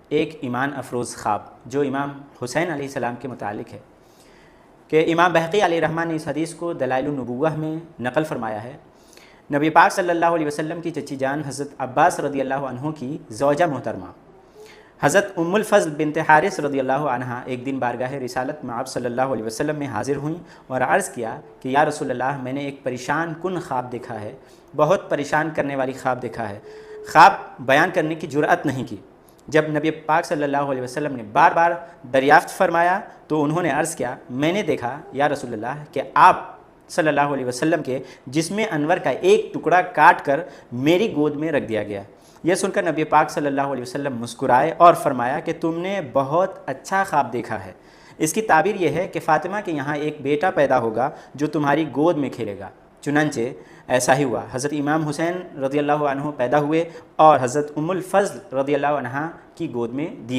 ایک ایمان افروز خواب جو امام حسین علیہ السلام کے متعلق ہے کہ امام بہقی علیہ الرحمٰن نے اس حدیث کو دلائل النبوہ میں نقل فرمایا ہے۔ نبی پاک صلی اللہ علیہ وسلم کی چچی جان حضرت عباس رضی اللہ عنہ کی زوجہ محترمہ حضرت ام الفضل بنت حارث رضی اللہ عنہ ایک دن بارگاہ رسالت میں آپ صلی اللہ علیہ وسلم میں حاضر ہوئیں اور عرض کیا کہ یا رسول اللہ، میں نے ایک پریشان کن خواب دیکھا ہے، بہت پریشان کرنے والی خواب دیکھا ہے۔ خواب بیان کرنے کی جرأت نہیں کی۔ جب نبی پاک صلی اللہ علیہ وسلم نے بار بار دریافت فرمایا تو انہوں نے عرض کیا، میں نے دیکھا یا رسول اللہ کہ آپ صلی اللہ علیہ وسلم کے جسم انور کا ایک ٹکڑا کاٹ کر میری گود میں رکھ دیا گیا۔ یہ سن کر نبی پاک صلی اللہ علیہ وسلم مسکرائے اور فرمایا کہ تم نے بہت اچھا خواب دیکھا ہے۔ اس کی تعبیر یہ ہے کہ فاطمہ کے یہاں ایک بیٹا پیدا ہوگا جو تمہاری گود میں کھیلے گا۔ چنانچہ ایسا ہی ہوا، حضرت امام حسین رضی اللہ عنہ پیدا ہوئے اور حضرت ام الفضل رضی اللہ عنہ کی گود میں دیے